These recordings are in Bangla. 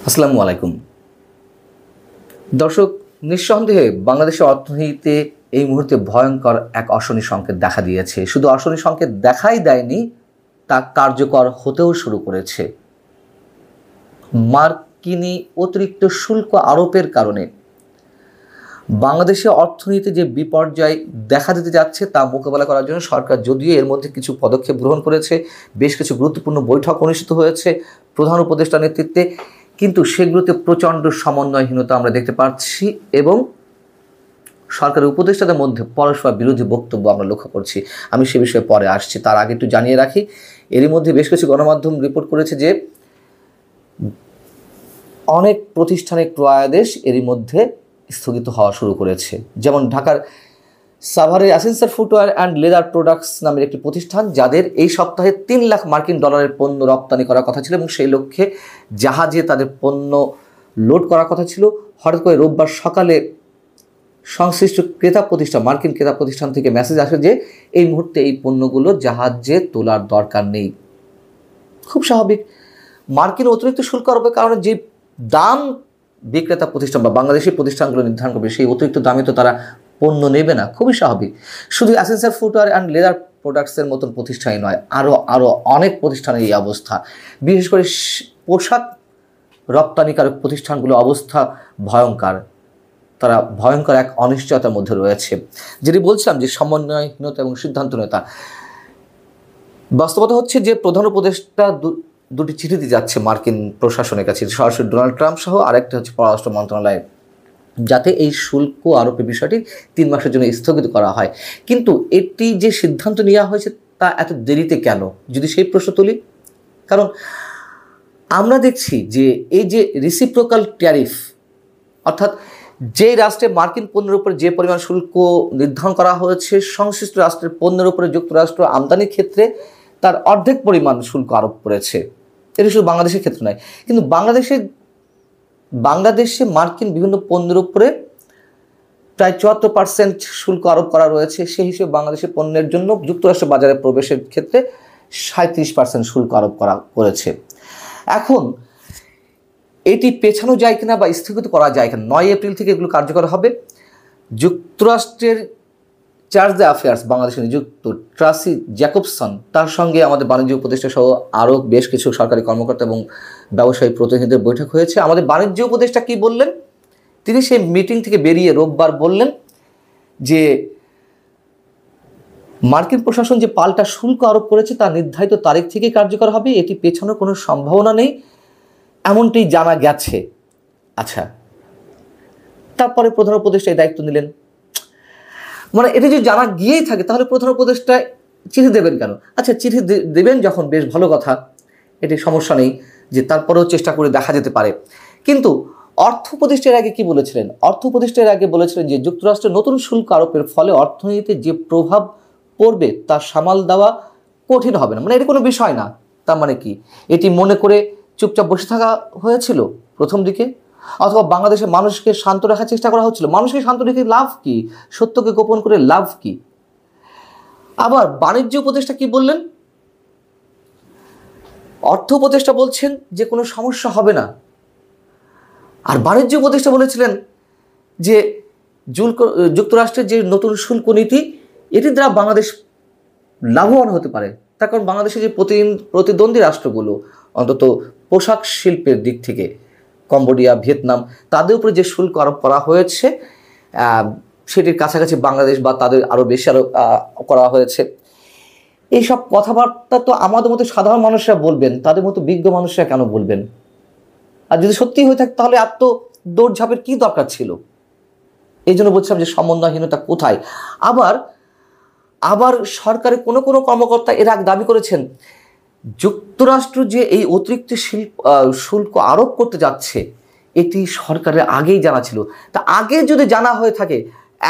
আসসালামু আলাইকুম দর্শক, নিঃসন্দেহে বাংলাদেশের অর্থনীতিতে এই মুহূর্তে ভয়ঙ্কর এক অশনি সংকেত দেখা দিয়েছে। শুধু অশনি সংকেত দেখাই দেয়নি, তা কার্যকর হতেও শুরু করেছে। মার্কিনী অতিরিক্ত শুল্ক আরোপের কারণে বাংলাদেশের অর্থনীতিতে যে বিপর্যয় দেখা দিতে যাচ্ছে তা মোকাবেলা করার জন্য সরকার যদিও এর মধ্যে কিছু পদক্ষেপ গ্রহণ করেছে, বেশ কিছু গুরুত্বপূর্ণ বৈঠক অনুষ্ঠিত হয়েছে প্রধান উপদেষ্টার নেতৃত্বে, কিন্তু সেগুলোতে প্রচণ্ড সমন্বয়হীনতা আমরা দেখতে পাচ্ছি এবং সরকারের উপদেষ্টাদের মধ্যে পরস্পর বিরোধী বক্তব্য আমরা লক্ষ্য করছি। আমি সে বিষয়ে পরে আসছি, তার আগে একটু জানিয়ে রাখি, এরই মধ্যে বেশ কিছু গণমাধ্যম রিপোর্ট করেছে যে অনেক প্রতিষ্ঠানের ক্রয়াদেশ এরই মধ্যে স্থগিত হওয়া শুরু করেছে। যেমন ঢাকার সাভারের অ্যাসেন্সার ফুটওয়্যার অ্যান্ড লেদার প্রোডাক্টস নামের একটি প্রতিষ্ঠান, যাদের এই সপ্তাহে $3 লাখ পণ্য রপ্তানি করার কথা ছিল এবং সেই লক্ষ্যে জাহাজে তাদের পণ্য লোড করার কথা ছিল। হঠাৎ করে রোববার সকালে সংশ্লিষ্ট মার্কিন ক্রেতা প্রতিষ্ঠান থেকে মেসেজ আসে যে এই মুহূর্তে এই পণ্যগুলো জাহাজে তোলার দরকার নেই। খুব স্বাভাবিক, মার্কিন অতিরিক্ত শুল্ক আরোপের কারণে যে দাম বিক্রেতা প্রতিষ্ঠান বা বাংলাদেশি প্রতিষ্ঠানগুলো নির্ধারণ করবে, সেই অতিরিক্ত দামে তো তারা পণ্য নেবে না, খুবই স্বাভাবিক। শুধু অ্যাসেন্সার ফুটওয়্যার অ্যান্ড লেদার প্রোডাক্টসের মতন প্রতিষ্ঠানই নয়, আরও অনেক প্রতিষ্ঠানের এই অবস্থা। বিশেষ করে পোশাক রপ্তানিকারক প্রতিষ্ঠানগুলো অবস্থা ভয়ঙ্কর, তারা ভয়ঙ্কর এক অনিশ্চয়তার মধ্যে রয়েছে। যেটি বলছিলাম যে সমন্বয়হীনতা এবং সিদ্ধান্তহীনতা, বাস্তবতা হচ্ছে যে প্রধান উপদেষ্টা দুটি চিঠি দিয়ে যাচ্ছে মার্কিন প্রশাসনের কাছে, সরাসরি ডোনাল্ড ট্রাম্প সহ, আরেকটা হচ্ছে পররাষ্ট্র মন্ত্রণালয়ে, যাতে এই শুল্ক আরোপের বিষয়টি 3 মাসের জন্য স্থগিত করা হয়। কিন্তু এটি যে সিদ্ধান্ত নেওয়া হয়েছে তা এত দেরিতে কেন, যদি সেই প্রশ্ন তুলি, কারণ আমরা দেখছি যে এই যে রিসিপ্রোকাল ট্যারিফ, অর্থাৎ যে রাষ্ট্রে মার্কিন পণ্যের উপরে যে পরিমাণ শুল্ক নির্ধারণ করা হয়েছে, সংশ্লিষ্ট রাষ্ট্রের পণ্যের উপরে যুক্তরাষ্ট্র আমদানির ক্ষেত্রে তার অর্ধেক পরিমাণ শুল্ক আরোপ করেছে। এটা শুধু বাংলাদেশের ক্ষেত্রে নয়, কিন্তু বাংলাদেশে মার্কিন বিভিন্ন পণ্যের উপরে প্রায় 74% শুল্ক আরোপ করা রয়েছে। সেই হিসেবে বাংলাদেশের পণ্যের জন্য যুক্তরাষ্ট্র বাজারে প্রবেশের ক্ষেত্রে 37% শুল্ক আরোপ করেছে। এখন এটি পেছানো যায় কিনা বা স্থগিত করা যায় কিনা, 9 এপ্রিল থেকে এগুলো কার্যকর হবে। যুক্তরাষ্ট্রের চার্জ দ্য অ্যাফেয়ার্স বাংলাদেশে নিযুক্ত ট্রাসি জ্যাকবসন, তার সঙ্গে আমাদের বাণিজ্য উপদেষ্টা সহ আরও বেশ কিছু সরকারি কর্মকর্তা এবং ব্যবসায়ী প্রতিনিধিদের বৈঠক হয়েছে। আমাদের বাণিজ্য উপদেষ্টা কি বললেন, তিনি সেই মিটিং থেকে বেরিয়ে রোববার বললেন যে মার্কিন প্রশাসন যে পাল্টা শুল্ক আরোপ করেছে তা নির্ধারিত তারিখ থেকে কার্যকর হবে, এটি পেছানোর কোনো সম্ভাবনা নেই, এমনটি জানা গেছে। আচ্ছা, তারপরে প্রধান উপদেষ্টা এই দায়িত্ব নিলেন। মানে এটা যদি জানা গিয়েই থাকে তাহলে প্রধান উপদেষ্টা চিঠি দেবেন কেন? আচ্ছা, চিঠি দেবেন যখন, বেশ ভালো কথা, এটি সমস্যা নেই, যে তারপরেও চেষ্টা করে দেখা যেতে পারে। কিন্তু অর্থ উপদেষ্টার আগে কি বলেছিলেন? অর্থ উপদেষ্টার আগে বলেছিলেন যে যুক্তরাষ্ট্রের নতুন শুল্ক আরোপের ফলে অর্থনীতিতে যে প্রভাব পড়বে তা সামাল দেওয়া কঠিন হবে না। মানে এটা কোনো বিষয় না। তার মানে কি, এটি মনে করে চুপচাপ বসে থাকা হয়েছিল প্রথম দিকে, অথবা বাংলাদেশের মানুষকে শান্ত রাখার চেষ্টা করা হচ্ছিল? মানুষকে শান্ত রেখে লাভ কি? সত্যকে গোপন করে লাভ কি? আবার বাণিজ্য উপদেষ্টা কি বললেন? অর্থ উপদেষ্টা বলছেন যে কোনো সমস্যা হবে না, আর বাণিজ্য উপদেষ্টা বলেছিলেন যে যুক্তরাষ্ট্রের যে নতুন শুল্ক নীতি, এটির দ্বারা বাংলাদেশ লাভবান হতে পারে। তার কারণ বাংলাদেশের যে প্রতিদ্বন্দ্বী রাষ্ট্রগুলো, অন্তত পোশাক শিল্পের দিক থেকে কম্বোডিয়া, ভিয়েতনাম, তাদের উপরে যে শুল্ক আরোপ করা হয়েছে সেটির কাছাকাছি বাংলাদেশ বা তাদের আরও বেশি করা হয়েছে। এইসব কথাবার্তা তো আমাদের মতো সাধারণ মানুষরা বলবেন, তাদের মতো বিজ্ঞ মানুষরা কেন বলবেন? আর যদি সত্যি হয়ে থাকে তাহলে এত দৌড়ঝাঁপের কী দরকার ছিল? এই জন্য বলছিলাম যে সমন্বয়হীনতা কোথায়। আবার সরকারের কোনো কর্মকর্তা এর আগে দাবি করেছেন যুক্তরাষ্ট্র যে এই অতিরিক্ত শুল্ক আরোপ করতে যাচ্ছে এটি সরকারের আগেই জানা ছিল। তা আগে যদি জানা হয়ে থাকে,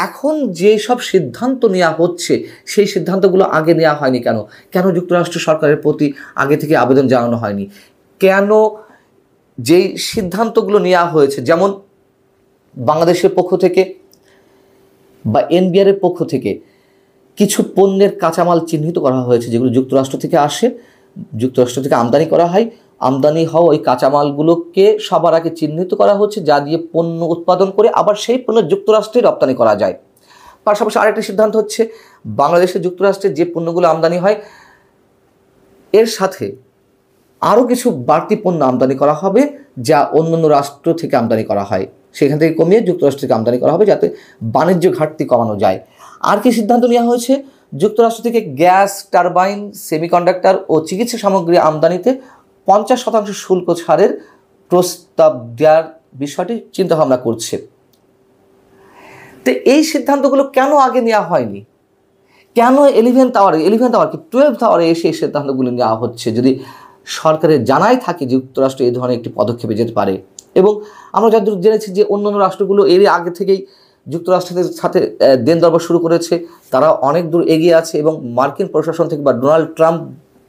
এখন যেসব সিদ্ধান্ত নেওয়া হচ্ছে সেই সিদ্ধান্তগুলো আগে নেওয়া হয়নি কেন? কেন যুক্তরাষ্ট্র সরকারের প্রতি আগে থেকে আবেদন জানানো হয়নি? কেন যেই সিদ্ধান্তগুলো নেওয়া হয়েছে, যেমন বাংলাদেশের পক্ষ থেকে বা এনবিআরের পক্ষ থেকে কিছু পণ্যের কাঁচামাল চিহ্নিত করা হয়েছে যেগুলো যুক্তরাষ্ট্র থেকে আসে, যুক্তরাষ্ট্র থেকে আমদানি করা হয়, আমদানি হওয়া ওই কাঁচামালগুলোকে সবার আগে চিহ্নিত করা হচ্ছে, যা দিয়ে পণ্য উৎপাদন করে আবার সেই পণ্য যুক্তরাষ্ট্রে রপ্তানি করা যায়। পাশাপাশি আরেকটি সিদ্ধান্ত হচ্ছে বাংলাদেশে যুক্তরাষ্ট্রের যে পণ্যগুলো আমদানি হয় এর সাথে আরও কিছু বাড়তি পণ্য আমদানি করা হবে, যা অন্যান্য রাষ্ট্র থেকে আমদানি করা হয় সেখান থেকে কমিয়ে যুক্তরাষ্ট্র থেকে আমদানি করা হবে, যাতে বাণিজ্য ঘাটতি কমানো যায়। আর কি সিদ্ধান্ত নেওয়া হয়েছে, যুক্তরাষ্ট্র থেকে গ্যাস টারবাইন, সেমিকন্ডাক্টর ও চিকিৎসা সামগ্রী আমদানিতে 50% শুল্ক ছাড়ের প্রস্তাব দেওয়ার বিষয়টি চিন্তাভাবনা করছে। তো এই সিদ্ধান্তগুলো কেন আগে নেওয়া হয়নি? কেন 11th আওয়ার কি 12th আওয়ারে এসে এই সিদ্ধান্তগুলো নেওয়া হচ্ছে, যদি সরকারের জানাই থাকে যুক্তরাষ্ট্র এই ধরনের একটি পদক্ষেপে যেতে পারে? এবং আমরা যতদূর জেনেছি যে অন্যান্য রাষ্ট্রগুলো এর আগে থেকেই যুক্তরাষ্ট্রের সাথে দেন দরবার শুরু করেছে, তারা অনেক দূর এগিয়ে আছে এবং মার্কিন প্রশাসন থেকে বা ডোনাল্ড ট্রাম্প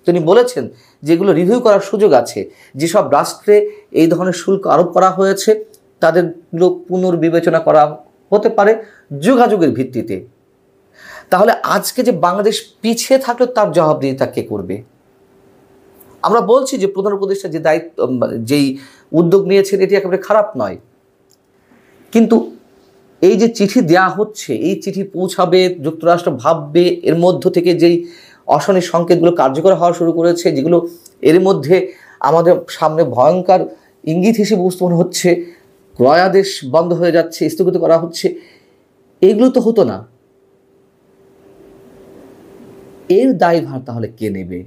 তিনি বলেছেন যেগুলো রিভিউ করার সুযোগ আছে, যেসব রাষ্ট্রে এই ধরনের শুল্ক আরোপ করা হয়েছে তাদেরগুলো পুনর্বিবেচনা করা হতে পারে যোগাযোগের ভিত্তিতে। তাহলে আজকে যে বাংলাদেশ পিছিয়ে থাকলে তার জবাবদিহিতা কে করবে? আমরা বলছি যে প্রধান উপদেষ্টা যে দায়িত্ব, যেই উদ্যোগ নিয়েছেন এটি একেবারে খারাপ নয়, কিন্তু এই যে চিঠি দেয়া হচ্ছে, এই চিঠি পৌঁছাবে, যুক্তরাষ্ট্র ভাববে, এর মধ্য থেকে যেই অশনি সংকেতগুলো কার্যকর হওয়া শুরু করেছে, যেগুলো এর মধ্যে আমাদের সামনে ভয়ঙ্কর ইঙ্গিত হিসেবে উপস্থাপন হচ্ছে, ক্রয়াদেশ বন্ধ হয়ে যাচ্ছে, স্থগিত করা হচ্ছে, এগুলো তো হতো না। এর দায়ভার তাহলে কে নেবে?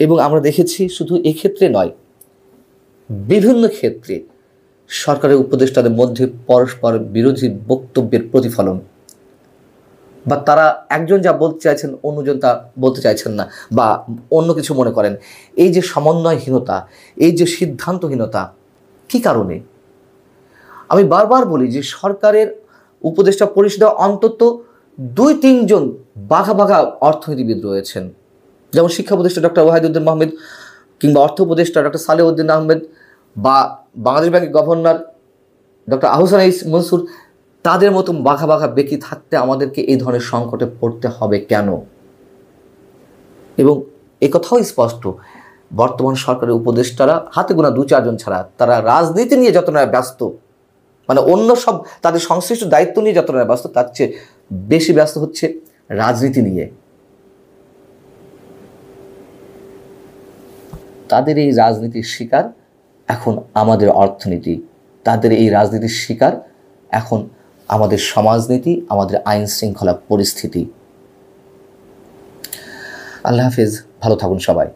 এবং আমরা দেখেছি শুধু এক্ষেত্রে নয়, বিভিন্ন ক্ষেত্রে সরকারের উপদেষ্টাদের মধ্যে পরস্পর বিরোধী বক্তব্যের প্রতিফলন, বা তারা একজন যা বলতে চাইছেন অন্যজন তা বলতে চাইছেন না, বা অন্য কিছু মনে করেন। এই যে সমন্বয়হীনতা, এই যে সিদ্ধান্তহীনতা, কী কারণে? আমি বারবার বলি যে সরকারের উপদেষ্টা পরিষদে অন্তত 2-3 জন বাঘা বাঘা অর্থনীতিবিদ রয়েছেন, যেমন শিক্ষা উপদেষ্টা ডক্টর ওয়াহিদুদ্দিন মাহমুদ, কিংবা অর্থ উপদেষ্টা ডক্টর সালেউদ্দিন আহমেদ, বা বাংলাদেশ ব্যাংকের গভর্নর ডক্টর আহসান মনসুর। তাদের মতো বাঘা বাঘা ব্যক্তি থাকতে আমাদেরকে এই ধরনের সংকটে পড়তে হবে কেন? এবং একথাও স্পষ্ট, বর্তমান সরকারের উপদেষ্টারা হাতে গোনা 2-4 জন ছাড়া তারা রাজনীতি নিয়ে যত না ব্যস্ত, মানে অন্য সব তাদের সংশ্লিষ্ট দায়িত্ব নিয়ে যত না ব্যস্ত, তার চেয়ে বেশি ব্যস্ত হচ্ছে রাজনীতি নিয়ে। তাদের এই রাজনীতির শিকার এখন আমাদের অর্থনীতি, তাদের এই রাজনীতির শিকার এখন আমাদের সমাজনীতি, আমাদের আইন শৃঙ্খলা পরিস্থিতি। আল্লাহ হাফেজ, ভালো থাকুন সবাই।